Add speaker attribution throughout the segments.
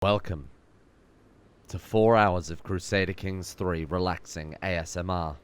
Speaker 1: Welcome to 4 hours of Crusader Kings 3 relaxing ASMR.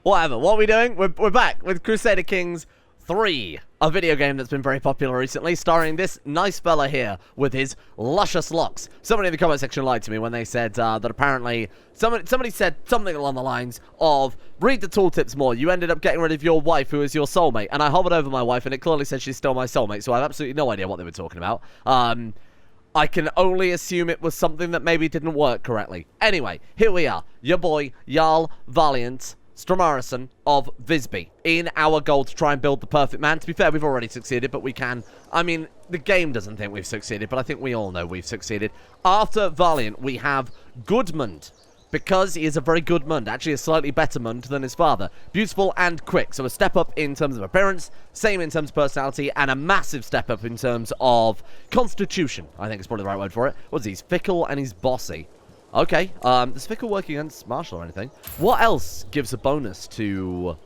Speaker 1: Whatever, what are we doing? We're back with Crusader Kings 3, a video game that's been very popular recently, starring this nice fella here with his luscious locks. Somebody in the comment section lied to me when they said that apparently somebody said something along the lines of, read the tooltips more, you ended up getting rid of your wife who is your soulmate. And I hovered over my wife and it clearly said she's still my soulmate, so I have absolutely no idea what they were talking about. I can only assume it was something that maybe didn't work correctly. Anyway, here we are, your boy, Jarl Valiant Stromarison of Visby, in our goal to try and build the perfect man. To be fair, we've already succeeded, but we can... I mean, the game doesn't think we've succeeded, but I think we all know we've succeeded. After Valiant, we have Gudmund, because he is a very good Mund, actually a slightly better Mund than his father. Beautiful and quick, so a step up in terms of appearance, same in terms of personality, and a massive step up in terms of constitution. I think is probably the right word for it. What's he? He's fickle and he's bossy. Okay, does fickle work against martial or anything? What else gives a bonus to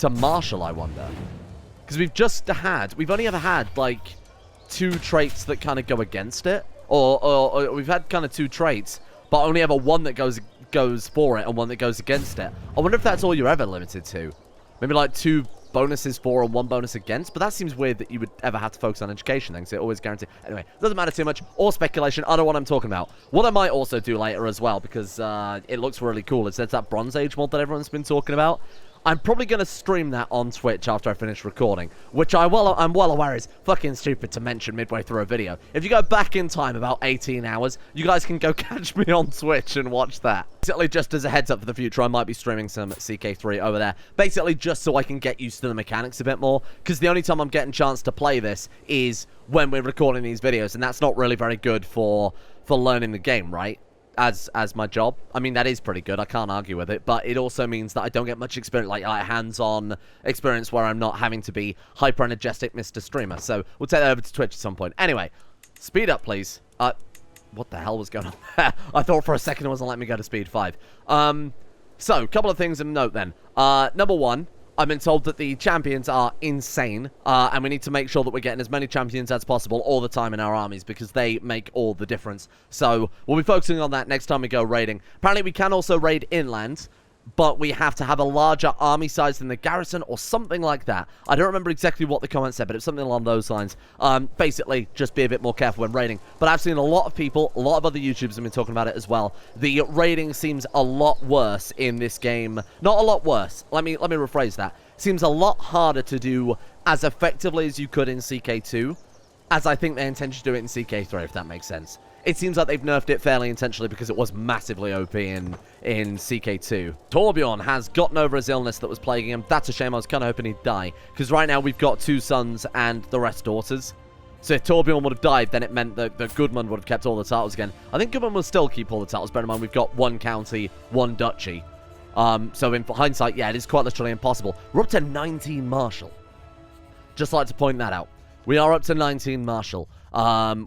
Speaker 1: martial, I wonder? Because we've only ever had, like, 2 traits that kind of go against it. Or we've had kind of 2 traits, but only ever one that goes for it and one that goes against it. I wonder if that's all you're ever limited to. Maybe, like, 2 bonuses for and 1 bonus against, but that seems weird that you would ever have to focus on education then, because it always guarantees. Anyway, doesn't matter too much, or speculation, I don't know what I'm talking about. What I might also do later as well, because it looks really cool, is there's that Bronze Age mod that everyone's been talking about. I'm probably going to stream that on Twitch after I finish recording, which I'm well aware is fucking stupid to mention midway through a video. If you go back in time about 18 hours, you guys can go catch me on Twitch and watch that. Basically, just as a heads up for the future, I might be streaming some CK3 over there. Basically, just so I can get used to the mechanics a bit more, because the only time I'm getting a chance to play this is when we're recording these videos, and that's not really very good for learning the game, right? As my job. I mean, that is pretty good. I can't argue with it. But it also means that I don't get much experience, like hands-on experience where I'm not having to be hyper-energetic Mr. Streamer. So we'll take that over to Twitch at some point. Anyway, speed up, please. What the hell was going on there? I thought for a second it wasn't letting me go to speed 5. So, a couple of things of note then. Number 1, I've been told that the champions are insane, and we need to make sure that we're getting as many champions as possible all the time in our armies, because they make all the difference. So, we'll be focusing on that next time we go raiding. Apparently, we can also raid inland, but we have to have a larger army size than the garrison, or something like that. I don't remember exactly what the comment said, but it's something along those lines. Basically, just be a bit more careful when raiding. But I've seen a lot of people, a lot of other YouTubers have been talking about it as well. The raiding seems a lot worse in this game. Not a lot worse. Let me rephrase that. Seems a lot harder to do as effectively as you could in CK2, as I think they intend to do it in CK3, if that makes sense. It seems like they've nerfed it fairly intentionally because it was massively OP in CK2. Torbjorn has gotten over his illness that was plaguing him. That's a shame. I was kind of hoping he'd die, because right now we've got 2 sons and the rest daughters. So if Torbjorn would have died, then it meant that Gudmund would have kept all the titles again. I think Gudmund will still keep all the titles. Bear in mind, we've got 1 county, 1 duchy. So in hindsight, yeah, it is quite literally impossible. We're up to 19 martial. Just like to point that out. We are up to 19 martial.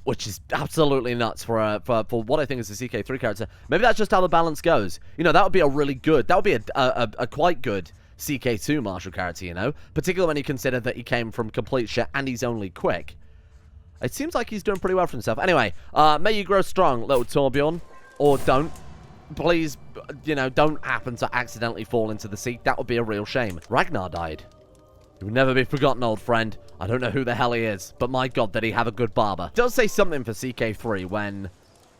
Speaker 1: Which is absolutely nuts for what I think is a CK3 character. Maybe that's just how the balance goes. You know, that would be a really good, that would be a quite good CK2 martial character, you know? Particularly when you consider that he came from complete shit and he's only quick. It seems like he's doing pretty well for himself. Anyway, may you grow strong, little Torbjorn. Or don't. Please, you know, don't happen to accidentally fall into the sea. That would be a real shame. Ragnar died. He will never be forgotten, old friend. I don't know who the hell he is, but my god, did he have a good barber. It does say something for CK3 when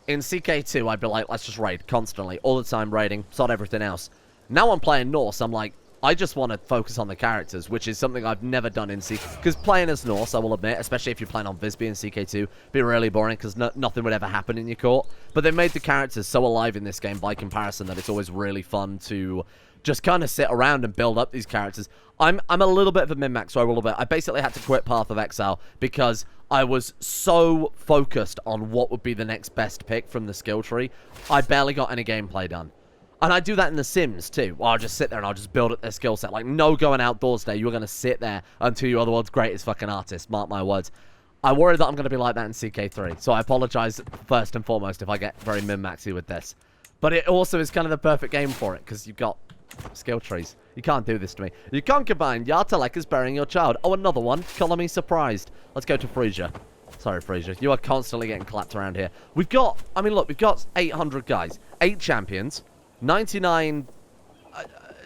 Speaker 1: in CK2 I'd be like, let's just raid constantly, all the time raiding, sort everything else. Now I'm playing Norse, I'm like, I just want to focus on the characters, which is something I've never done in CK. Because playing as Norse, I will admit, especially if you're playing on Visby in CK2, be really boring because nothing would ever happen in your court. But they made the characters so alive in this game by comparison that it's always really fun to just kind of sit around and build up these characters. I'm a little bit of a min-max, so I will admit. I basically had to quit Path of Exile because I was so focused on what would be the next best pick from the skill tree. I barely got any gameplay done. And I do that in The Sims, too. Well, I'll just sit there and I'll just build up their skill set. Like, no going outdoors day. You're going to sit there until you are the world's greatest fucking artist. Mark my words. I worry that I'm going to be like that in CK3. So I apologize first and foremost if I get very min-maxy with this. But it also is kind of the perfect game for it, because you've got Skill trees. You can't do this to me. You concubine. Yartalek is burying your child. Oh, another one. Color me surprised. Let's go to Frieza. Sorry, Frieza. You are constantly getting clapped around here. We've got... I mean, look. We've got 800 guys. 8 champions. 99...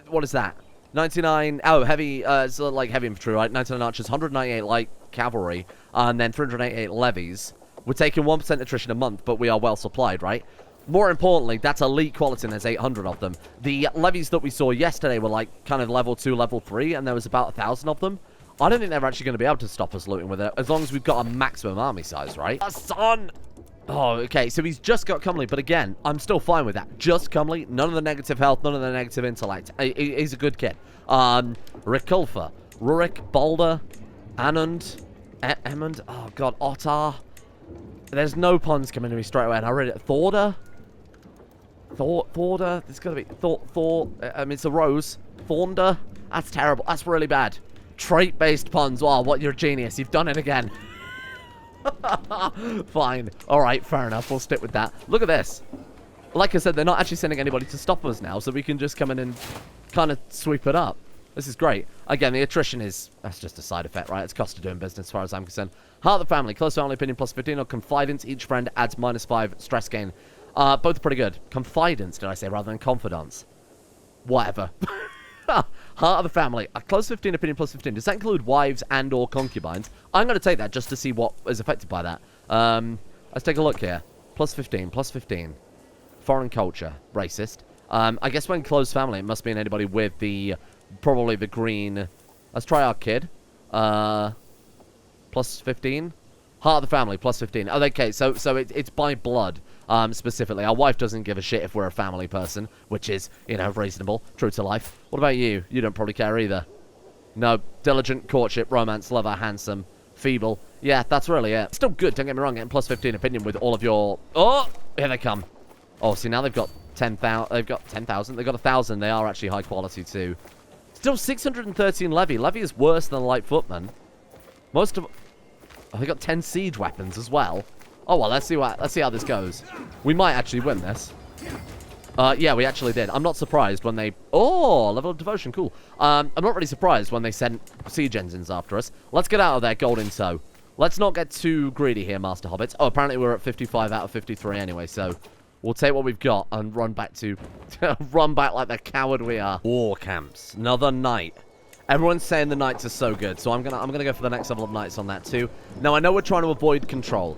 Speaker 1: what is that? 99... Oh, heavy... it's like heavy infantry, right? 99 archers. 198 light cavalry. And then 388 levies. We're taking 1% attrition a month, but we are well supplied, right? More importantly, that's elite quality and there's 800 of them. The levies that we saw yesterday were like kind of level 2, level 3, and there was about 1,000 of them. I don't think they're actually going to be able to stop us looting with it, as long as we've got a maximum army size, right? Son! Oh, okay, so he's just got comely, but again, I'm still fine with that. Just comely, none of the negative health, none of the negative intellect. He's a good kid. Rikulfa, Rurik, Boulder, Anund, Emond, oh god, Ottar. There's no puns coming to me straight away, and I read it. Thorda? Thorda? There's got to be... I mean, it's a rose. Thornda? That's terrible. That's really bad. Trait-based puns. Wow, what, you're a genius. You've done it again. Fine. Alright, fair enough. We'll stick with that. Look at this. Like I said, they're not actually sending anybody to stop us now, so we can just come in and kind of sweep it up. This is great. Again, the attrition is... That's just a side effect, right? It's cost of doing business as far as I'm concerned. Heart of the family. Close family opinion plus 15 or confidence. Each friend adds -5 stress gain. Both are pretty good. Confidence, did I say, rather than confidence? Whatever. Heart of the family. A close 15 opinion plus 15. Does that include wives and or concubines? I'm going to take that just to see what is affected by that. Let's take a look here. Plus 15, plus 15. Foreign culture. Racist. I guess when close family, it must mean anybody with the... Probably the green... Let's try our kid. Plus 15. Heart of the family, plus 15. Oh, okay, so it's by blood, specifically. Our wife doesn't give a shit if we're a family person, which is, you know, reasonable, true to life. What about you? You don't probably care either. No, diligent, courtship, romance, lover, handsome, feeble. Yeah, that's really it. Still good, don't get me wrong, getting plus 15 opinion with all of your... Oh, here they come. Oh, see, now they've got 10,000. They've got 10,000. They've got 1,000. They are actually high quality, too. Still 613 levy. Levy is worse than a light footman. Most of... Oh, they got 10 siege weapons as well. Oh, well, let's see how this goes. We might actually win this. Yeah, we actually did. I'm not surprised when they... Oh, level of devotion, cool. I'm not really surprised when they sent siege engines after us. Let's get out of there, golden toe. Let's not get too greedy here, Master Hobbits. Oh, apparently we're at 55 out of 53 anyway, so... We'll take what we've got and run back to... run back like the coward we are. War camps. Another night. Everyone's saying the knights are so good, so I'm gonna go for the next level of knights on that too. Now, I know we're trying to avoid control.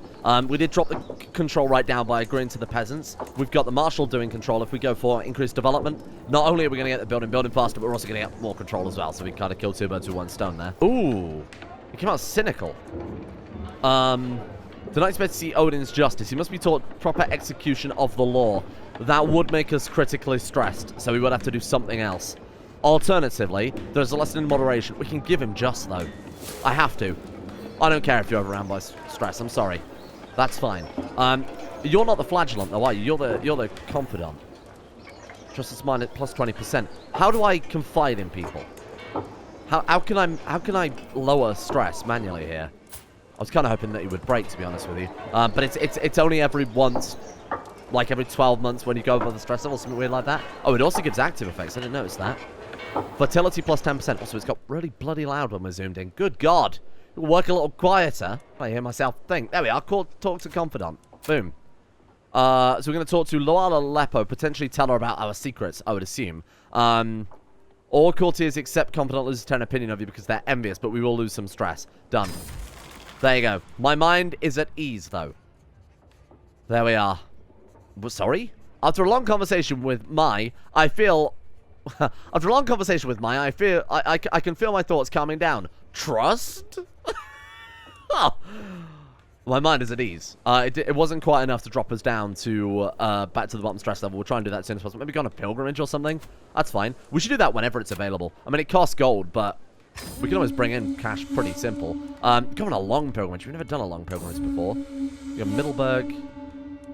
Speaker 1: We did drop the control right down by agreeing to the peasants. We've got the marshal doing control. If we go for increased development, not only are we going to get the building faster, but we're also going to get more control as well, so we can kind of kill 2 birds with 1 stone there. Ooh. It came out cynical. The knights better see Odin's justice. He must be taught proper execution of the law. That would make us critically stressed, so we would have to do something else. Alternatively, there's a lesson in moderation. We can give him just, though. I have to. I don't care if you're overrun by stress. I'm sorry. That's fine. You're not the flagellant, though, are you? You're the confidant. Trust is mine at plus 20%. How do I confide in people? How can I lower stress manually here? I was kind of hoping that he would break, to be honest with you. But it's only every once, like every 12 months when you go above the stress level, something weird like that. Oh, it also gives active effects. I didn't notice that. Fertility plus 10%. Also, it's got really bloody loud when we're zoomed in. Good God. It'll work a little quieter. I hear myself think. There we are. Talk to confidant. Boom. So we're going to talk to Loala Lepo, potentially tell her about our secrets, I would assume. All courtiers except confidant loses 10 opinion of you because they're envious, but we will lose some stress. Done. There you go. My mind is at ease, though. There we are. Sorry? After a long conversation with Mai, I feel... After a long conversation with Mai, I feel... I can feel my thoughts calming down. Trust? Oh. My mind is at ease. It wasn't quite enough to drop us down to back to the bottom stress level. We'll try and do that as soon as possible. Maybe go on a pilgrimage or something. That's fine. We should do that whenever it's available. I mean, it costs gold, but... We can always bring in cash pretty simple. Go on a long pilgrimage. We've never done a long pilgrimage before. We got Middleburg,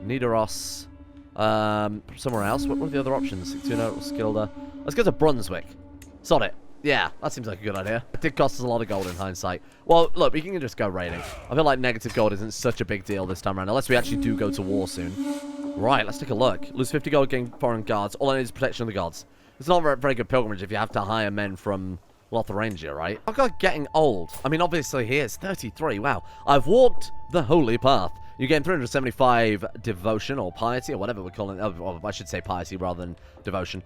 Speaker 1: Nidaros, somewhere else. What are the other options? Sigtuna, Skilda. Let's go to Brunswick. Sod it. Yeah, that seems like a good idea. It did cost us a lot of gold in hindsight. Well, look, we can just go raiding. I feel like negative gold isn't such a big deal this time around, unless we actually do go to war soon. Right, let's take a look. Lose 50 gold, gain foreign guards. All I need is protection of the gods. It's not a very good pilgrimage if you have to hire men from Lotharingia, right? Our guy getting old. I mean, obviously he is 33. Wow. I've walked the holy path. You gain 375 devotion or piety or whatever we're calling it. Oh, I should say piety rather than devotion.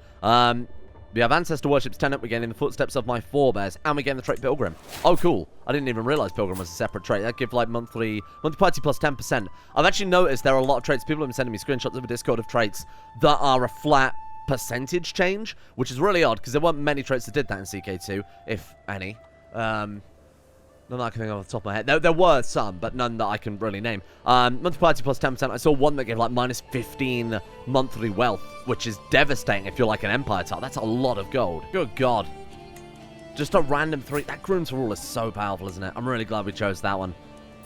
Speaker 1: We have ancestor worship's tenant. We gain in the footsteps of my forebears, and we gain the trait pilgrim. Oh, cool. I didn't even realize pilgrim was a separate trait. That gives like monthly piety plus 10%. I've actually noticed there are a lot of traits. People have been sending me screenshots of a Discord of traits that are a flat percentage change, which is really odd because there weren't many traits that did that in CK2, if any. None that I can think of off the top of my head. There were some, but none that I can really name. Monthly piety plus 10%. I saw one that gave like minus 15 monthly wealth, which is devastating if you're like an Empire tile. That's a lot of gold. Good God. Just a random 3. That Groom's Rule is so powerful, isn't it? I'm really glad we chose that one.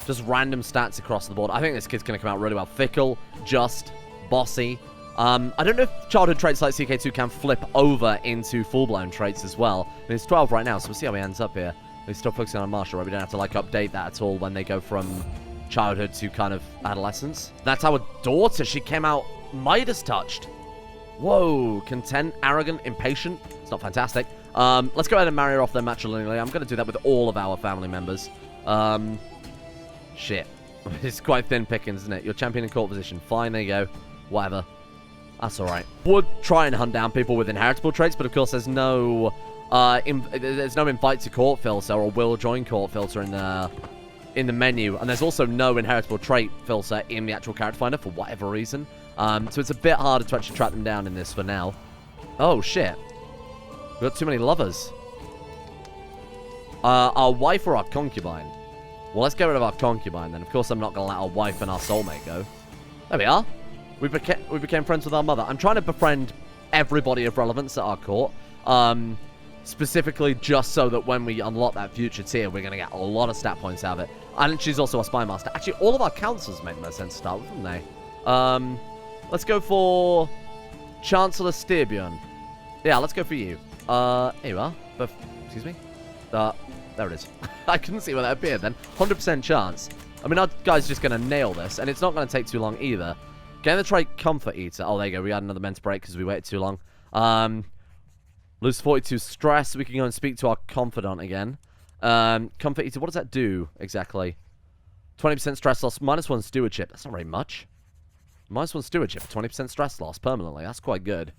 Speaker 1: Just random stats across the board. I think this kid's going to come out really well. Fickle, just, bossy. I don't know if childhood traits like CK2 can flip over into full-blown traits as well. I mean, it's 12 right now, so we'll see how he ends up here. We're still focusing on martial, right? We don't have to, like, update that at all when they go from childhood to kind of adolescence. That's our daughter. She came out Midas touched. Whoa. Content, arrogant, impatient. It's not fantastic. Let's go ahead and marry her off then matrilineally. I'm going to do that with all of our family members. Shit. It's quite thin pickings, isn't it? You're champion in court position. Fine, there you go. Whatever. That's alright. Would try and hunt down people with inheritable traits, but of course there's no invite to court filter or will join court filter in the menu, and there's also no inheritable trait filter in the actual character finder for whatever reason. So it's a bit harder to actually track them down in this for now. Oh shit. We've got too many lovers. Our wife or our concubine? Well, let's get rid of our concubine then. Of course I'm not going to let our wife and our soulmate go. There we are. We became friends with our mother. I'm trying to befriend everybody of relevance at our court. Specifically just so that when we unlock that future tier, we're going to get a lot of stat points out of it. And she's also a spy master. Actually, all of our councillors make most sense to start with, don't they? Let's go for Chancellor Styrbjorn. Yeah, let's go for you. Here you are. Excuse me? There it is. I couldn't see where that appeared then. 100% chance. I mean, our guy's just going to nail this, and it's not going to take too long either. Getting the trait Comfort Eater. Oh, there you go. We had another men's break because we waited too long. Lose 42 stress. We can go and speak to our confidant again. Comfort Eater, what does that do exactly? 20% stress loss, -1 stewardship. That's not very much. -1 stewardship, 20% stress loss permanently. That's quite good.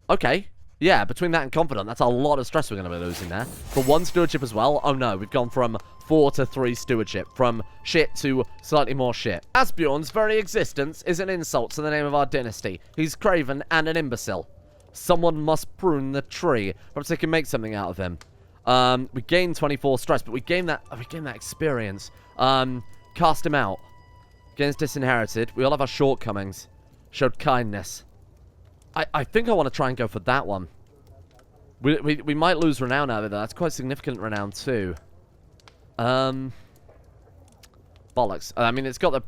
Speaker 1: Okay. Yeah, between that and confidant, that's a lot of stress we're going to be losing there. For 1 stewardship as well. Oh no, we've gone from 4 to 3 stewardship. From shit to slightly more shit. Asbjorn's very existence is an insult to the name of our dynasty. He's craven and an imbecile. Someone must prune the tree. Perhaps they can make something out of him. We gain 24 stress, but we gain that experience. Cast him out. Gains disinherited. We all have our shortcomings. Showed kindness. I think I want to try and go for that one. We might lose renown out of that. That's quite significant renown too. Bollocks. I mean, it's got the...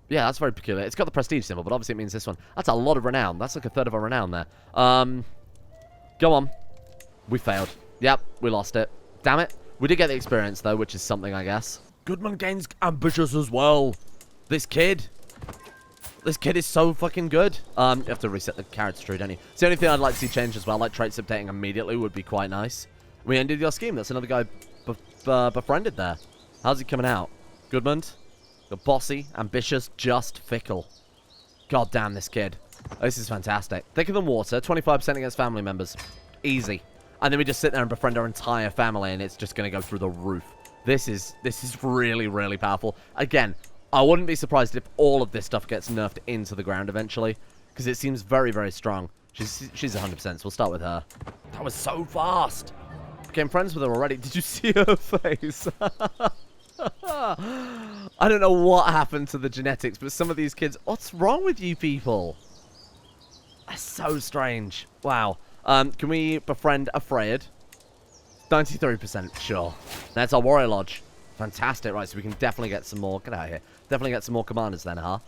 Speaker 1: Yeah, that's very peculiar. It's got the prestige symbol, but obviously it means this one. That's a lot of renown. That's like a third of our renown there. Go on. We failed. Yep, we lost it. Damn it. We did get the experience, though, which is something, I guess. Goodman gains ambitious as well. This kid is so fucking good. You have to reset the character tree, don't you? It's the only thing I'd like to see change as well. Like, traits updating immediately would be quite nice. We ended your scheme. That's another guy befriended there. How's he coming out? Goodmund? The bossy, ambitious, just, fickle. God damn this kid. This is fantastic. Thicker than water, 25% against family members. Easy. And then we just sit there and befriend our entire family, and it's just going to go through the roof. This is really, really powerful. Again, I wouldn't be surprised if all of this stuff gets nerfed into the ground eventually, because it seems very, very strong. She's 100%, so we'll start with her. That was so fast. Became friends with her already. Did you see her face? I don't know what happened to the genetics, but some of these kids... What's wrong with you people? That's so strange. Wow. Can we befriend a Freyad? 93%, sure. That's our Warrior Lodge. Fantastic. Right, so we can definitely get some more... Get out of here. Definitely get some more commanders then, huh?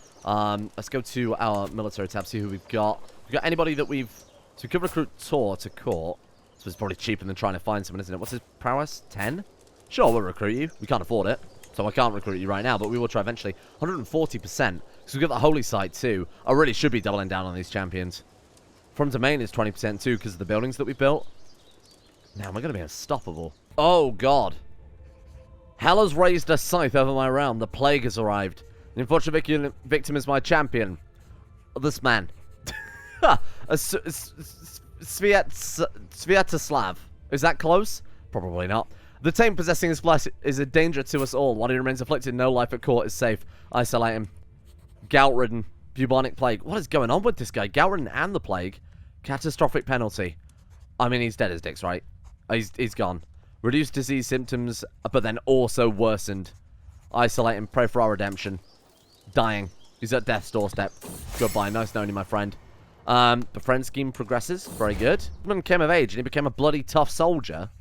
Speaker 1: Let's go to our military tab, see who we've got. We've got anybody that we've... So we could recruit Tor to court. So it's probably cheaper than trying to find someone, isn't it? What's his prowess? 10? Sure, we'll recruit you. We can't afford it. So I can't recruit you right now, but we will try eventually. 140%. So we've got the Holy Site too. I really should be doubling down on these champions. From domain is 20% too because of the buildings that we built. Now we're going to be unstoppable. Oh, God. Hell has raised a scythe over my realm. The plague has arrived. The unfortunate victim is my champion. This man. Sviatoslav. Is that close? Probably not. The tame possessing his flesh is a danger to us all. While he remains afflicted, no life at court is safe. Isolate him. Gout-ridden. Bubonic plague. What is going on with this guy? Gout-ridden and the plague. Catastrophic penalty. I mean, he's dead as dicks, right? He's gone. Reduced disease symptoms, but then also worsened. Isolate him. Pray for our redemption. Dying. He's at death's doorstep. Goodbye. Nice knowing you, my friend. The friend scheme progresses. Very good. The man came of age and he became a bloody tough soldier.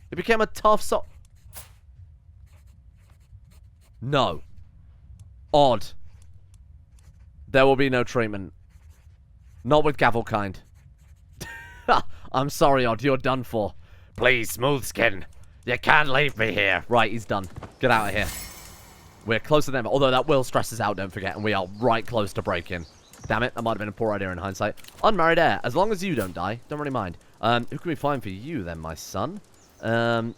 Speaker 1: He became a tough No. Odd. There will be no treatment. Not with Gavelkind. I'm sorry, Odd. You're done for. Please, Smoothskin. You can't leave me here. Right, he's done. Get out of here. We're closer than ever. Although that will stress us out, don't forget. And we are right close to break-in. Damn it. That might have been a poor idea in hindsight. Unmarried heir. As long as you don't die. Don't really mind. Who can we find for you then, my son?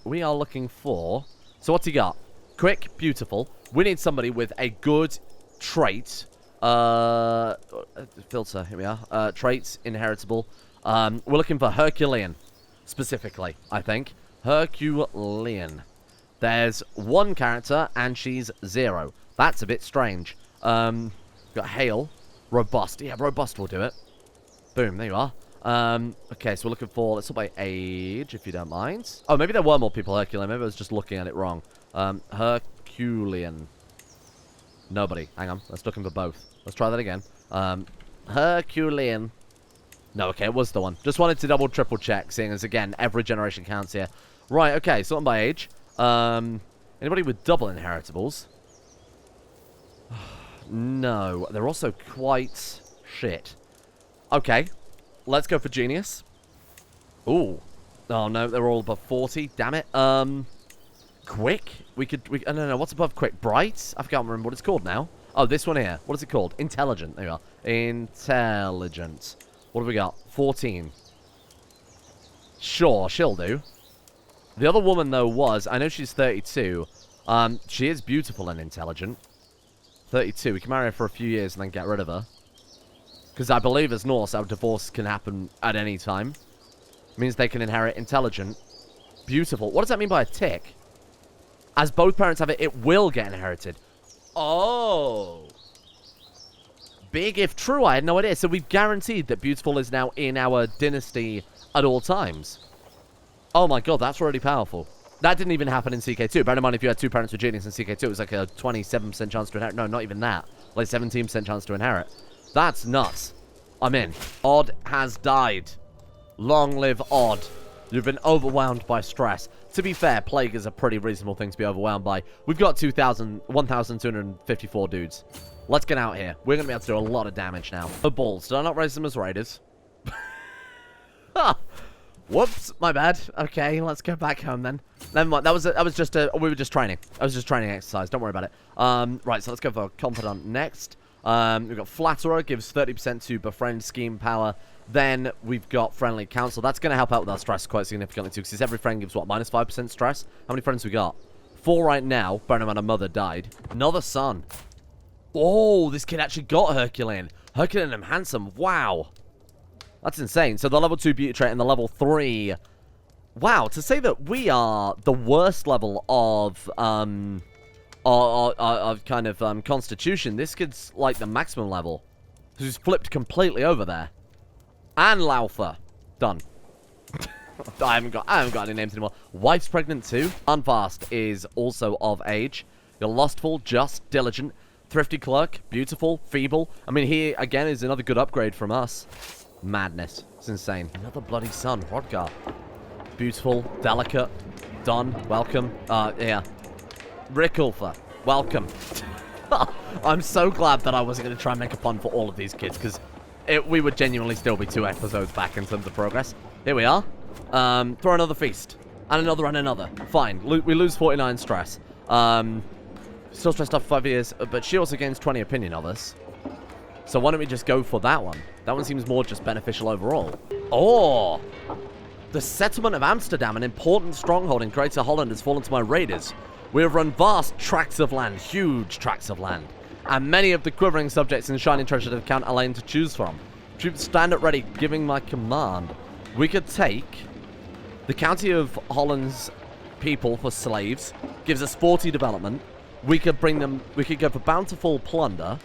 Speaker 1: We are looking for... So what's he got? Quick, beautiful. We need somebody with a good trait. Filter. Here we are. Traits, inheritable. We're looking for Herculean. Specifically, I think. Herculean. There's one character, and she's 0. That's a bit strange. Got Hail. Robust. Yeah, Robust will do it. Boom, there you are. Okay, so we're looking for... Let's look by age, if you don't mind. Oh, maybe there were more people Herculean. Maybe I was just looking at it wrong. Herculean. Nobody. Hang on. Let's looking for both. Let's try that again. Herculean. No, okay, it was the one. Just wanted to double, triple check, seeing as, again, every generation counts here. Right, okay, sorting by age. Anybody with double inheritables? No, they're also quite shit. Okay, let's go for genius. Ooh. Oh, no, they're all above 40. Damn it. Quick? No, what's above quick? Bright? I can't remember what it's called now. Oh, this one here. What is it called? Intelligent. There you are. Intelligent. What have we got? 14. Sure, she'll do. The other woman, though, was... I know she's 32. She is beautiful and intelligent. 32. We can marry her for a few years and then get rid of her. Because I believe as Norse, our divorce can happen at any time. It means they can inherit intelligent. Beautiful. What does that mean by a tick? As both parents have it, it will get inherited. Oh. Big if true. I had no idea. So we've guaranteed that beautiful is now in our dynasty at all times. Oh my god, that's really powerful. That didn't even happen in CK2. Bear in mind, if you had two parents with genius in CK2, it was like a 27% chance to inherit. No, not even that. Like 17% chance to inherit. That's nuts. I'm in. Odd has died. Long live Odd. You've been overwhelmed by stress. To be fair, Plague is a pretty reasonable thing to be overwhelmed by. We've got 1,254 dudes. Let's get out here. We're going to be able to do a lot of damage now. Oh, balls. Did I not raise them as raiders? Whoops, my bad. Okay, let's go back home then. Never mind. That was just we were just training. I was just training exercise. Don't worry about it. Right, so let's go for Confidant next. We've got Flatterer, gives 30% to befriend scheme power. Then we've got Friendly Counsel. That's going to help out with our stress quite significantly too, because every friend gives, what, minus 5% stress? How many friends we got? 4 right now. Bearing in mind, our mother died. Another son. Oh, this kid actually got Herculean. Herculean and handsome. Wow. That's insane. So the level 2 beauty trait and the level 3... Wow, to say that we are the worst level of constitution, this kid's like the maximum level. Who's flipped completely over there. And Laufer. Done. I haven't got any names anymore. Wife's pregnant too. Unfast is also of age. You're lustful, just, diligent, thrifty clerk, beautiful, feeble. I mean, he again is another good upgrade from us. Madness. It's insane. Another bloody son. Rodgar. Beautiful, delicate, done, welcome. Yeah. Rickulfer. Welcome. I'm so glad that I wasn't going to try and make a pun for all of these kids, because we would genuinely still be 2 episodes back in terms of progress. Here we are. Throw another feast. And another and another. Fine. We lose 49 stress. Still stressed up for 5 years, but she also gains 20 opinion of us. So why don't we just go for that one? That one seems more just beneficial overall. Oh! The settlement of Amsterdam, an important stronghold in Greater Holland, has fallen to my raiders. We have run vast tracts of land, huge tracts of land, and many of the quivering subjects in Shining Treasure to count a lane to choose from. Troops stand at ready, giving my command. We could take the county of Holland's people for slaves, gives us 40 development. We could bring them, we could go for bountiful plunder,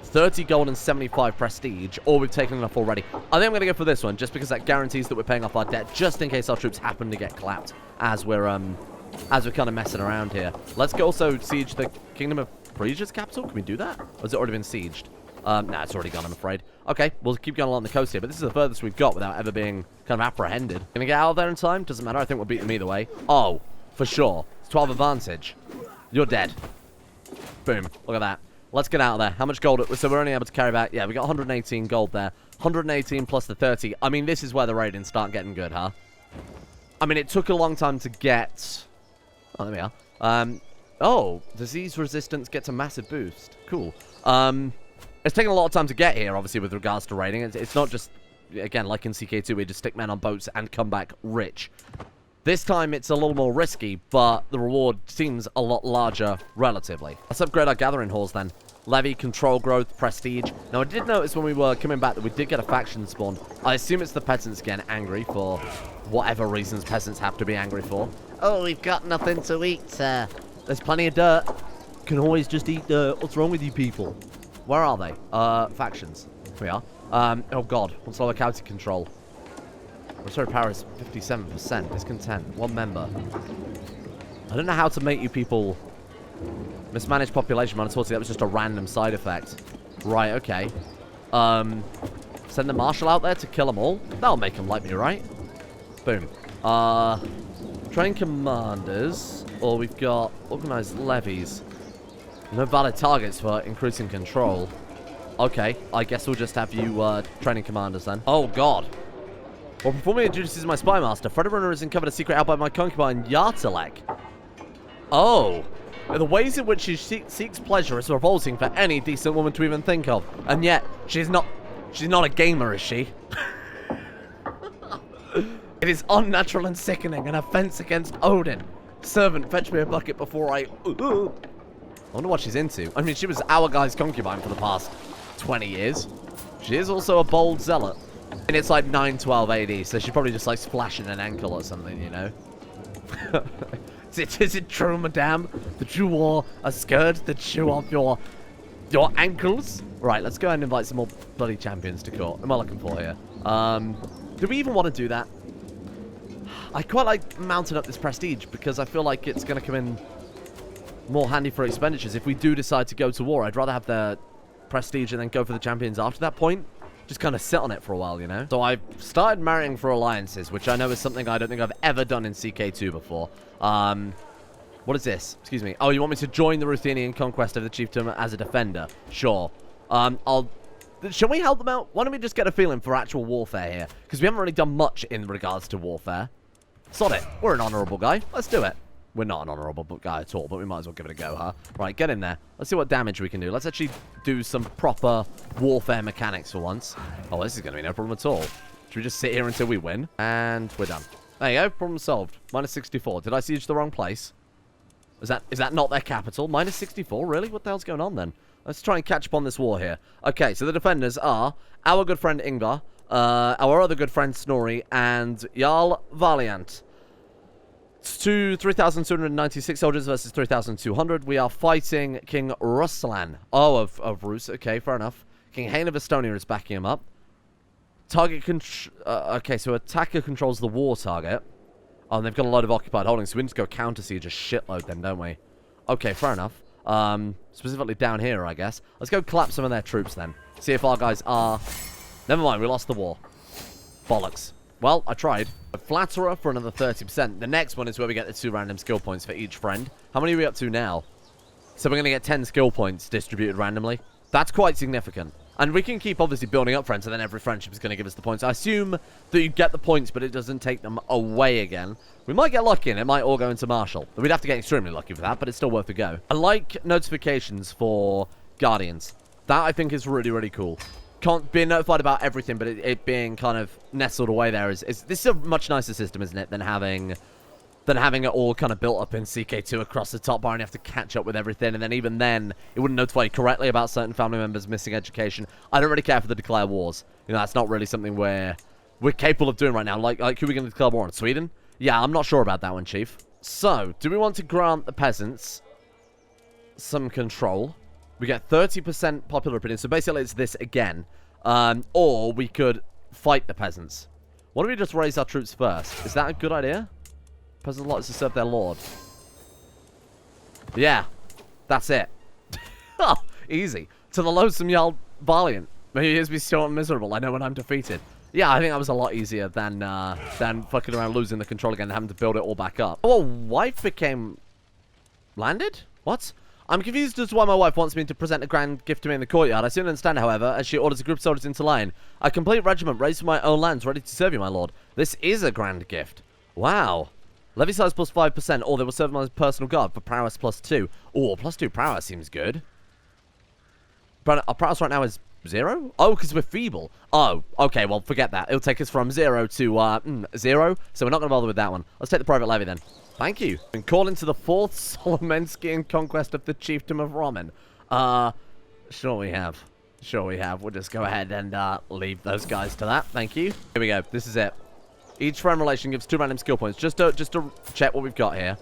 Speaker 1: 30 gold and 75 prestige, or we've taken enough already. I think I'm going to go for this one, just because that guarantees that we're paying off our debt, just in case our troops happen to get clapped as we're kind of messing around here. Let's go also siege the Kingdom of Frieza's capital. Can we do that? Or has it already been sieged? Nah, it's already gone, I'm afraid. Okay, we'll keep going along the coast here, but this is the furthest we've got without ever being kind of apprehended. Gonna get out of there in time? Doesn't matter, I think we'll beat them either way. Oh, for sure. It's 12 advantage. You're dead. Boom. Look at that. Let's get out of there. How much gold? So we're only able to carry back. Yeah, we got 118 gold there. 118 plus the 30. I mean, this is where the raidings start getting good, huh? I mean, it took a long time to get... Oh, there we are. Oh, disease resistance gets a massive boost. Cool. It's taken a lot of time to get here, obviously, with regards to raiding. It's not just, again, like in CK2, we just stick men on boats and come back rich. This time, it's a little more risky, but the reward seems a lot larger relatively. Let's upgrade our gathering halls, then. Levy, control growth, prestige. Now, I did notice when we were coming back that we did get a faction spawn. I assume it's the peasants getting angry for whatever reasons peasants have to be angry for. Oh, we've got nothing to eat, sir. There's plenty of dirt. Can always just eat dirt. What's wrong with you people? Where are they? Factions. Here we are. Oh, God. What's lower county control? Restored power is 57%. Discontent. One member. I don't know how to make you people... Mismanaged population -40. That was just a random side effect. Right, okay. Send the marshal out there to kill them all. That'll make them like me, right? Boom. Train commanders. Or we've got organized levies. No valid targets for increasing control. Okay, I guess we'll just have you training commanders then. Oh, God. While performing the duties as my spy master, Freddy Runner has uncovered a secret held by my concubine, Yartalek. Oh. The ways in which she seeks pleasure is revolting for any decent woman to even think of. And yet, she's not a gamer, is she? It is unnatural and sickening, an offense against Odin. Servant, fetch me a bucket before I wonder what she's into. I mean, she was our guy's concubine for the past 20 years. She is also a bold zealot. And it's like 912 AD, so she probably just likes flashing an ankle or something, you know? Is it true, madame, that you wore a skirt that show off your ankles? Right, let's go ahead and invite some more bloody champions to court. What am I looking for here? Do we even want to do that? I quite like mounting up this prestige because I feel like it's going to come in more handy for expenditures. If we do decide to go to war, I'd rather have the prestige and then go for the champions after that point. Just kind of sit on it for a while, you know? So I've started marrying for alliances, which I know is something I don't think I've ever done in CK2 before. What is this? Excuse me. Oh, you want me to join the Ruthenian conquest of the chiefdom as a defender? Sure. Shall we help them out? Why don't we just get a feeling for actual warfare here? Because we haven't really done much in regards to warfare. Sod it. We're an honourable guy. Let's do it. We're not an honourable guy at all, but we might as well give it a go, huh? Right, get in there. Let's see what damage we can do. Let's actually do some proper warfare mechanics for once. Oh, this is going to be no problem at all. Should we just sit here until we win? And we're done. There you go. Problem solved. -64. Did I siege the wrong place? Is that not their capital? -64? Really? What the hell's going on then? Let's try and catch up on this war here. Okay, so the defenders are our good friend Ingvar, our other good friend Snorri, and Jarl Valiant. It's 3,296 soldiers versus 3,200. We are fighting King Ruslan. Oh, of Rus. Okay, fair enough. King Hain of Estonia is backing him up. Okay, so attacker controls the war target. Oh, and they've got a lot of occupied holdings, so we need to go counter siege a shitload then, don't we? Okay, fair enough. Specifically down here, I guess. Let's go clap some of their troops then. See if our guys are... Never mind, we lost the war. Bollocks. Well, I tried. A flatterer for another 30%. The next one is where we get the 2 random skill points for each friend. How many are we up to now? So we're going to get 10 skill points distributed randomly. That's quite significant. And we can keep obviously building up friends, and then every friendship is going to give us the points. I assume that you get the points, but it doesn't take them away again. We might get lucky, and it might all go into Marshall. We'd have to get extremely lucky for that, but it's still worth a go. I like notifications for Guardians. That, I think, is really, really cool. Can't be notified about everything, but it being kind of nestled away there is this is a much nicer system, isn't it, than having it all kind of built up in CK2 across the top bar and you have to catch up with everything, and then even then, it wouldn't notify you correctly about certain family members missing education. I don't really care for the declare wars. You know, that's not really something we're capable of doing right now. Like who are we going to declare war on? Sweden? Yeah, I'm not sure about that one, Chief. So, do we want to grant the peasants some control? We get 30% popular opinion, so basically it's this again. Or we could fight the peasants. Why don't we just raise our troops first? Is that a good idea? Peasants like to serve their lord. Yeah, that's it. Oh, easy. To the loathsome Jarl Valiant. Maybe here's me so miserable. I know when I'm defeated. Yeah, I think that was a lot easier than fucking around losing the control again and having to build it all back up. Oh, wife became landed? What? I'm confused as to why my wife wants me to present a grand gift to me in the courtyard. I soon understand, however, as she orders a group of soldiers into line. A complete regiment raised from my own lands, ready to serve you, my lord. This is a grand gift. Wow. Levy size plus 5%, or they will serve my personal guard for prowess plus 2. Oh, plus 2 prowess seems good. But our prowess right now is 0? Oh, because we're feeble. Oh, okay, well, forget that. It'll take us from 0 to 0, so we're not going to bother with that one. Let's take the private levy then. Thank you. Been called into the 4th Solomenskian conquest of the chiefdom of Roman. Sure we have. Sure we have. We'll just go ahead and leave those guys to that. Thank you. Here we go. This is it. Each friend relation gives 2 random skill points. Just to check what we've got here.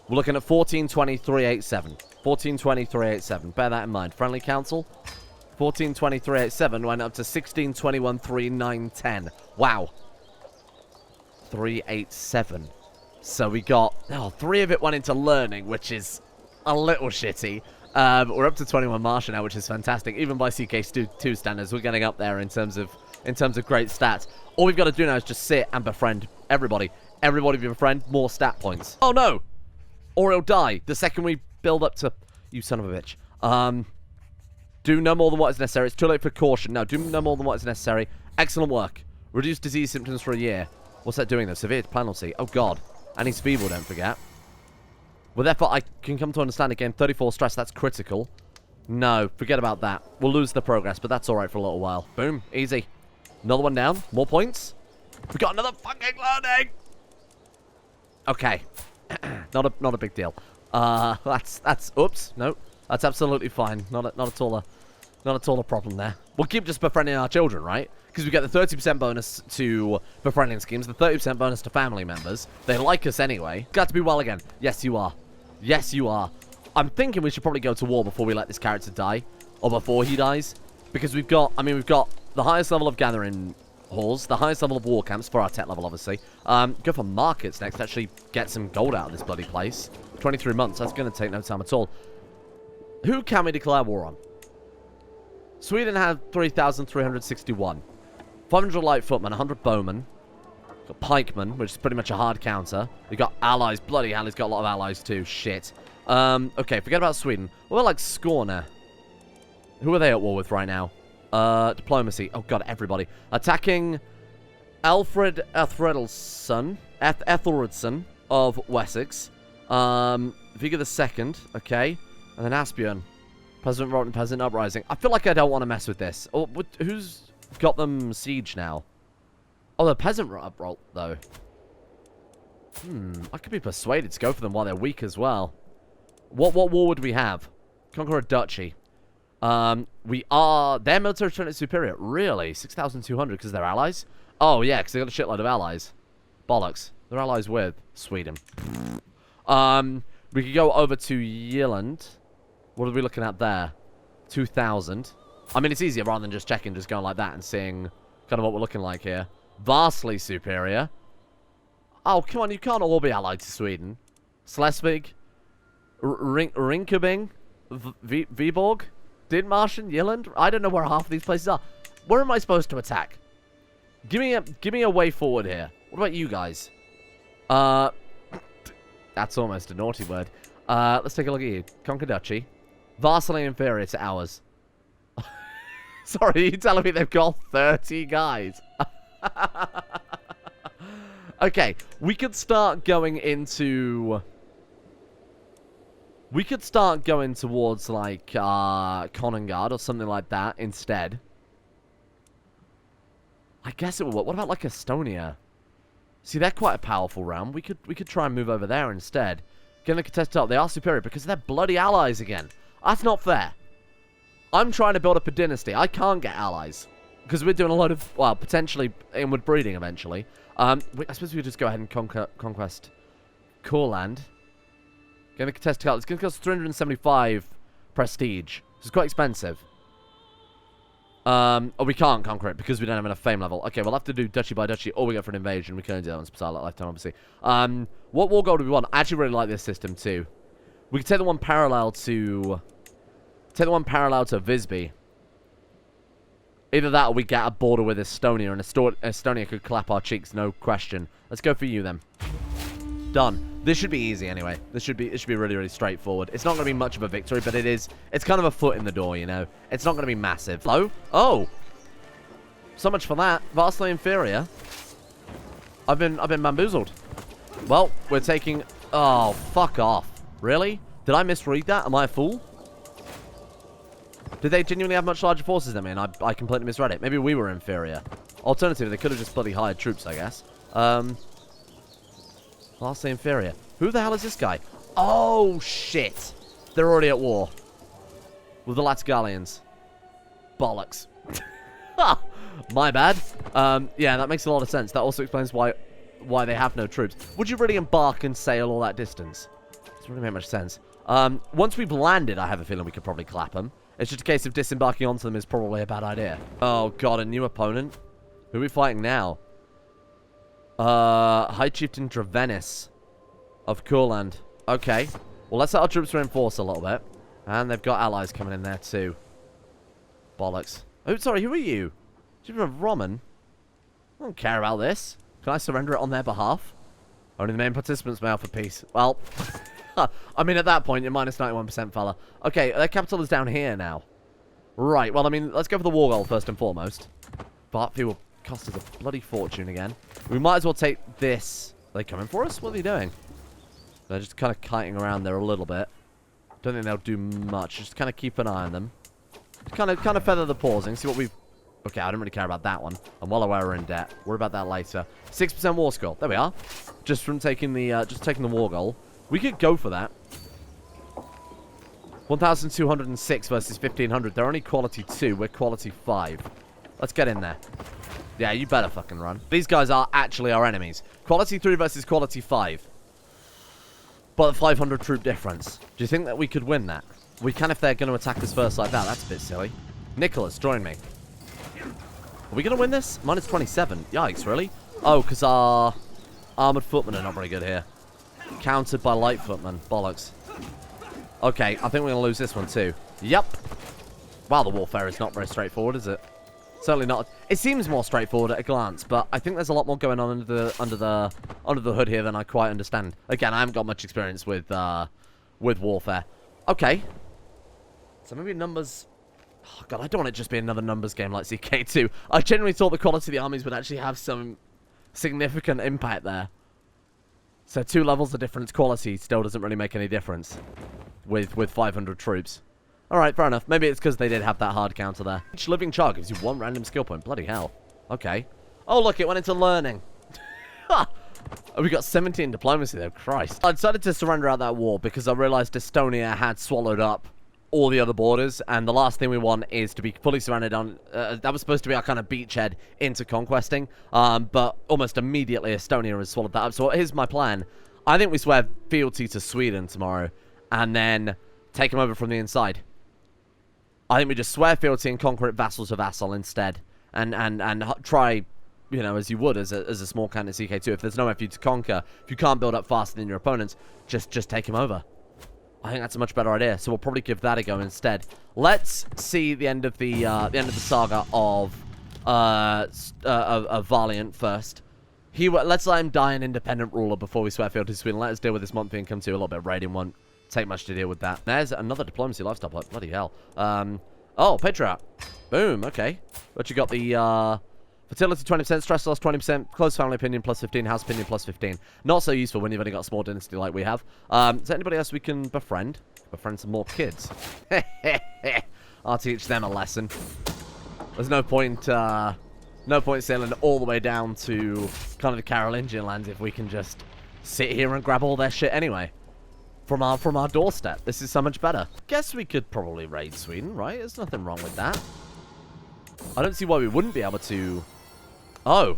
Speaker 1: We're looking at 14, 20, 387. 14, 20, 387. Bear that in mind. Friendly council. 14, 20, 387 went up to 16, 21, 3, 9, 10. Wow. 387. So we got... Oh, 3 of it went into learning, which is a little shitty. We're up to 21 Martial now, which is fantastic. Even by CK2 standards, we're getting up there in terms of great stats. All we've got to do now is just sit and befriend everybody. Everybody befriend, more stat points. Oh, no! Or he'll die the second we build up to... You son of a bitch. Do no more than what is necessary. It's too late for caution. No, do no more than what is necessary. Excellent work. Reduce disease symptoms for a year. What's that doing, though? Severe penalty. Oh, God. And he's feeble, don't forget. Well, therefore, I can come to understand again. 34 stress, that's critical. No, forget about that. We'll lose the progress, but that's alright for a little while. Boom. Easy. Another one down. More points. We got another fucking learning. Okay. not a big deal. That's oops. No. That's absolutely fine. Not at all a problem there. We'll keep just befriending our children, right? Because we get the 30% bonus to befriending schemes, the 30% bonus to family members. They like us anyway. Got to be well again. Yes, you are. Yes, you are. I'm thinking we should probably go to war before we let this character die. Or before he dies. Because we've got the highest level of gathering halls, the highest level of war camps for our tech level, obviously. Go for markets next to actually get some gold out of this bloody place. 23 months. That's going to take no time at all. Who can we declare war on? Sweden had 3,361. 500 light footmen, 100 bowmen. Got pikemen, which is pretty much a hard counter. We got allies. Bloody hell, he's got a lot of allies too. Shit. Okay, forget about Sweden. What about, like, Skåne? Who are they at war with right now? Diplomacy. Oh, God, everybody. Attacking Alfred Ethelredson of Wessex. Vigor II. Okay. And then Asbjorn. President wrote in Peasant Uprising. I feel like I don't want to mess with this. Oh, who's got them siege now? Oh, the peasant uprolt, though. I could be persuaded to go for them while they're weak as well. What war would we have? Conquer a duchy. Their military strength is superior. Really? 6,200 because they're allies? Oh, yeah, because they got a shitload of allies. Bollocks. They're allies with Sweden. We could go over to Yeland. What are we looking at there? 2,000. I mean, it's easier rather than just checking, just going like that and seeing kind of what we're looking like here. Vastly superior. Oh, come on, you can't all be allied to Sweden. Schleswig. Rinkebing. Viborg. Dithmarschen. Yeland. I don't know where half of these places are. Where am I supposed to attack? Give me a way forward here. What about you guys? That's almost a naughty word. Let's take a look at you. Conquer Duchy. Vastly inferior to ours. Sorry, are you telling me they've got 30 guys? Okay, we could start going into We could start going towards, like, Konangard or something like that instead. I guess it would work. What about, like, Estonia? See, they're quite a powerful realm. We could try and move over there instead. Get the contested up. They are superior because they're bloody allies again. That's not fair. I'm trying to build up a dynasty. I can't get allies. Because we're doing a lot of, well, potentially inward breeding eventually. I suppose we could just go ahead and conquest Courland. Get the contested up. It's going to cost 375 prestige. It's quite expensive. Oh, we can't conquer it because we don't have enough fame level. Okay, we'll have to do duchy by duchy, or we go for an invasion. We can only do that on Special Lifetime, obviously. What war goal do we want? I actually really like this system, too. We could take the one parallel to... Take the one parallel to Visby. Either that or we get a border with Estonia, and Estonia could clap our cheeks, no question. Let's go for you, then. Done. This should be easy, anyway. It should be really, really straightforward. It's not going to be much of a victory, but it's kind of a foot in the door, you know. It's not going to be massive. Hello? Oh! So much for that. Vastly inferior. I've been bamboozled. Well, we're taking... Oh, fuck off. Really? Did I misread that? Am I a fool? Did they genuinely have much larger forces than me, and I completely misread it? Maybe we were inferior. Alternatively, they could have just bloody hired troops, I guess. Vastly inferior. Who the hell is this guy? Oh, shit. They're already at war. With the Latgalians. Bollocks. My bad. Yeah, that makes a lot of sense. That also explains why they have no troops. Would you really embark and sail all that distance? Doesn't really make much sense. Once we've landed, I have a feeling we could probably clap them. It's just a case of disembarking onto them is probably a bad idea. Oh, God, a new opponent? Who are we fighting now? High Chieftain Dravenis of Courland. Okay. Well, let's let our troops reinforce a little bit. And they've got allies coming in there, too. Bollocks. Oh, sorry, who are you? Chieftain of Roman? I don't care about this. Can I surrender it on their behalf? Only the main participants may offer peace. Well... I mean, at that point, you're minus 91%, fella. Okay, their capital is down here now. Right, well, I mean, let's go for the war goal first and foremost. Bartfee will cost us a bloody fortune again. We might as well take this. Are they coming for us? What are they doing? They're just kind of kiting around there a little bit. Don't think they'll do much. Just kind of keep an eye on them. Kind of feather the pausing. See what we've... Okay, I don't really care about that one. I'm well aware we're in debt. Worry about that later. 6% war score. There we are. Just from taking the war goal. We could go for that. 1,206 versus 1,500. They're only quality 2. We're quality 5. Let's get in there. Yeah, you better fucking run. These guys are actually our enemies. Quality 3 versus quality 5. But a 500 troop difference. Do you think that we could win that? We can if they're going to attack us first like that. That's a bit silly. Nicholas, join me. Are we going to win this? Minus 27. Yikes, really? Oh, because our armored footmen are not very good here. Countered by light footmen. Bollocks. Okay, I think we're going to lose this one too. Yep. Wow, the warfare is not very straightforward, is it? Certainly not. It seems more straightforward at a glance, but I think there's a lot more going on under the hood here than I quite understand. Again, I haven't got much experience with warfare. Okay. So maybe numbers... Oh, God, I don't want it to just be another numbers game like CK2. I genuinely thought the quality of the armies would actually have some significant impact there. So 2 levels of difference quality still doesn't really make any difference with 500 troops. Alright, fair enough. Maybe it's because they did have that hard counter there. Each living char gives you 1 random skill point. Bloody hell. Okay. Oh, look, it went into learning. We got 17 diplomacy, though. Christ. I decided to surrender out that war because I realized Estonia had swallowed up all the other borders, and the last thing we want is to be fully surrounded on... that was supposed to be our kind of beachhead into conquesting, but almost immediately Estonia has swallowed that up. So here's my plan. I think we swear fealty to Sweden tomorrow, and then take them over from the inside. I think we just swear fealty and conquer it vassal to vassal instead, and try, you know, as you would as a small country CK2. If there's nowhere for you to conquer, if you can't build up faster than your opponents, just take him over. I think that's a much better idea, so we'll probably give that a go instead. Let's see the end of the saga of Valiant first. Let's let him die an independent ruler before we swear fealty to Sweden. Let us deal with this monthly income too. A little bit of raiding won't take much to deal with that. There's another diplomacy lifestyle point. Bloody hell. Oh, Patriarch. Boom. Okay. But you got the Fertility 20%, stress loss 20%, close family opinion plus 15, house opinion plus 15. Not so useful when you've only got a small dynasty like we have. Is there anybody else we can befriend? Befriend some more kids. I'll teach them a lesson. There's no point sailing all the way down to kind of the Carolingian lands if we can just sit here and grab all their shit anyway. From our doorstep. This is so much better. Guess we could probably raid Sweden, right? There's nothing wrong with that. I don't see why we wouldn't be able to. Oh.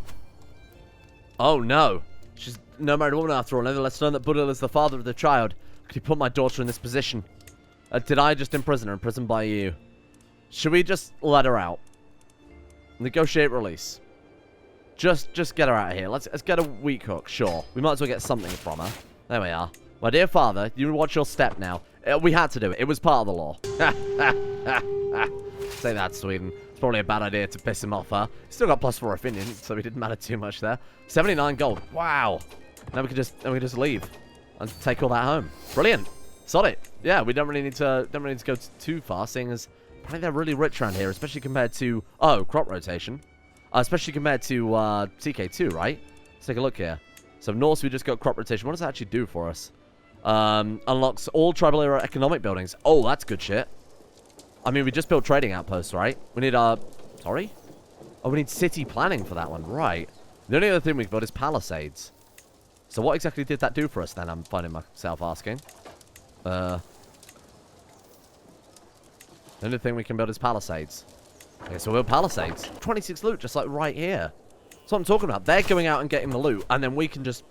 Speaker 1: Oh no. She's no married woman after all. Nevertheless, learn that Buddha is the father of the child. Could you put my daughter in this position? Did I just imprison her? Imprisoned by you. Should we just let her out? Negotiate release. Just get her out of here. Let's get a weak hook, sure. We might as well get something from her. There we are. My dear father, you watch your step now. We had to do it. It was part of the law. Say that, Sweden. It's probably a bad idea to piss him off, huh? Still got +4 opinion, so it didn't matter too much there. 79 gold. Wow. Now we can just leave and take all that home. Brilliant. Sod it. Yeah, we don't really need to go too far, seeing as apparently they're really rich around here, especially compared to crop rotation. Especially compared to TK2, right? Let's take a look here. So Norse, we just got crop rotation. What does that actually do for us? Unlocks all tribal era economic buildings. Oh, that's good shit. I mean, we just built trading outposts, right? We need sorry? Oh, we need city planning for that one, right? The only other thing we've got is Palisades. So what exactly did that do for us then? I'm finding myself asking. The only thing we can build is Palisades. Okay, so we'll build Palisades. 26 loot, just like right here. That's what I'm talking about. They're going out and getting the loot, and then we can just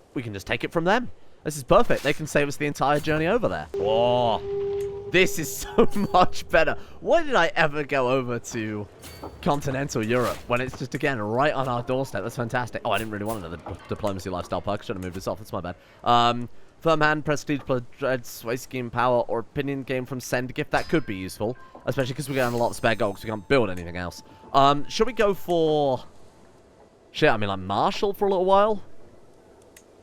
Speaker 1: take it from them. This is perfect. They can save us the entire journey over there. Whoa. This is so much better. Why did I ever go over to continental Europe when it's just, again, right on our doorstep? That's fantastic. Oh, I didn't really want another diplomacy lifestyle perk. Should have moved this off. That's my bad. Firm hand, prestige, dread, sway scheme, power, or opinion gain from send gift. That could be useful, especially because we're getting a lot of spare gold because we can't build anything else. Should we go for... Shit, I mean, like Marshall for a little while?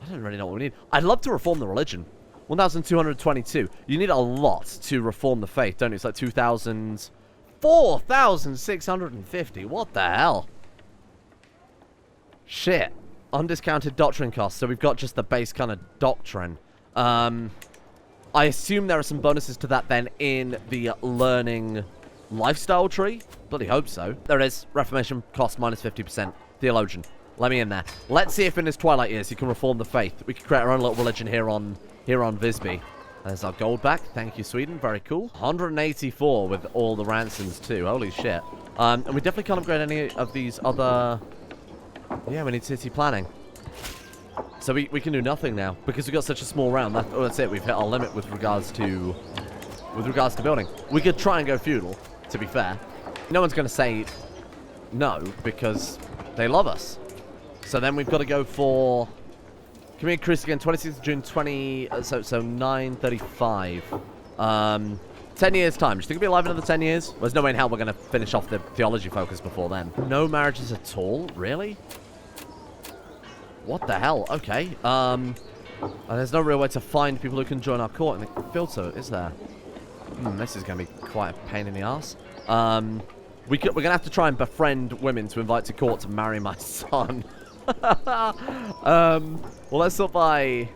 Speaker 1: I don't really know what we need. I'd love to reform the religion. 1,222. You need a lot to reform the faith, don't you? It's like 2,000... 4,650. What the hell? Shit. Undiscounted doctrine costs. So we've got just the base kind of doctrine. I assume there are some bonuses to that then in the learning lifestyle tree. Bloody hope so. There it is. Reformation cost minus 50%. Theologian. Let me in there. Let's see if in his twilight years he can reform the faith. We can create our own little religion here on Visby. There's our gold back. Thank you, Sweden. Very cool. 184 with all the ransoms too. Holy shit. And we definitely can't upgrade any of these other... Yeah, we need city planning. So we can do nothing now because we've got such a small round. That's it. We've hit our limit with regards to building. We could try and go feudal, to be fair. No one's going to say no because they love us. So then we've got to go for... Can we increase again? 26th of June, 9:35. 10 years' time. Do you think we'll be alive another 10 years? There's no way in hell we're going to finish off the theology focus before then. No marriages at all? Really? What the hell? Okay. There's no real way to find people who can join our court in the filter, is there? This is going to be quite a pain in the ass. We're going to have to try and befriend women to invite to court to marry my son. Well, let's sort by...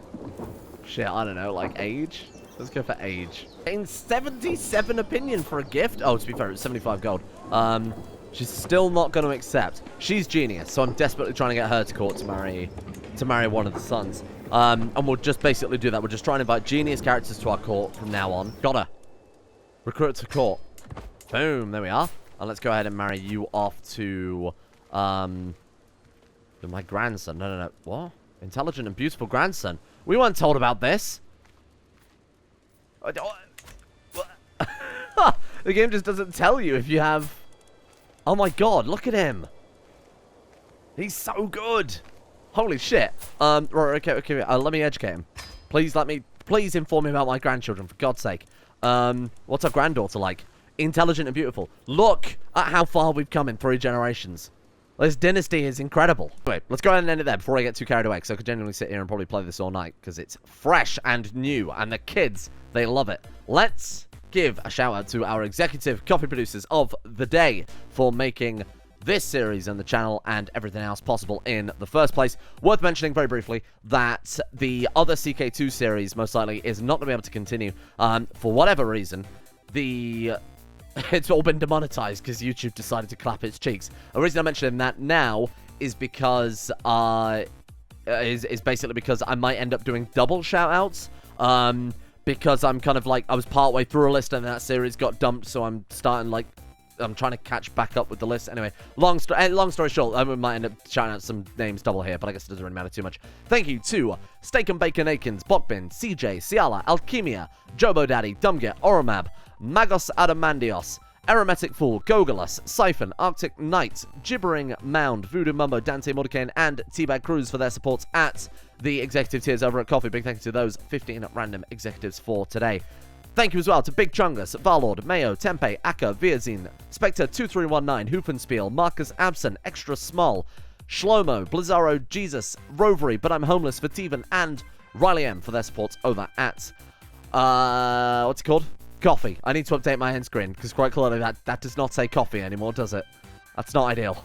Speaker 1: Shit, I don't know, like age? Let's go for age. Getting 77 opinion for a gift? Oh, to be fair, it's 75 gold. She's still not going to accept. She's genius, so I'm desperately trying to get her to court to marry one of the sons. And we'll just basically do that. We'll just try and invite genius characters to our court from now on. Got her. Recruit to court. Boom, there we are. And let's go ahead and marry you off to my grandson. No. What? Intelligent and beautiful grandson. We weren't told about this. The game just doesn't tell you if you have... Oh my god, look at him. He's so good. Holy shit. Right, okay. Let me educate him. Please inform me about my grandchildren, for God's sake. What's our granddaughter like? Intelligent and beautiful. Look at how far we've come in 3 generations. This dynasty is incredible. Anyway, let's go ahead and end it there before I get too carried away, because I could genuinely sit here and probably play this all night, because it's fresh and new, and the kids, they love it. Let's give a shout out to our executive coffee producers of the day for making this series and the channel and everything else possible in the first place. Worth mentioning very briefly that the other CK2 series most likely is not going to be able to continue for whatever reason. It's all been demonetized because YouTube decided to clap its cheeks. The reason I'm mentioning that now is because is basically because I might end up doing double shout-outs. Because I'm kind of like, I was partway through a list and that series got dumped, so I'm starting like, I'm trying to catch back up with the list. Anyway, long story short, I might end up shouting out some names double here, but I guess it doesn't really matter too much. Thank you to Steak and Bacon Akins, Bokbin, CJ, Ciala, Alchemia, Jobo Daddy, Dumget, Oromab, Magos Adamandios, Aromatic Fool, Gogolus, Siphon, Arctic Knight, Gibbering Mound, Voodoo Mumbo, Dante Mordecane, and Teabag Cruz for their support at the executive tiers over at Coffee. Big thank you to those 15 random executives for today. Thank you as well to Big Chungus, Varlord, Mayo, Tempe, Akka, Viazine, Spectre2319, Hoofenspiel, Marcus Absent, Extra Small, Shlomo, Blizzaro, Jesus, Rovery, But I'm Homeless, Vativan, and Riley M for their support over at, what's it called? Coffee. I need to update my end screen, because quite clearly that does not say coffee anymore, does it? That's not ideal.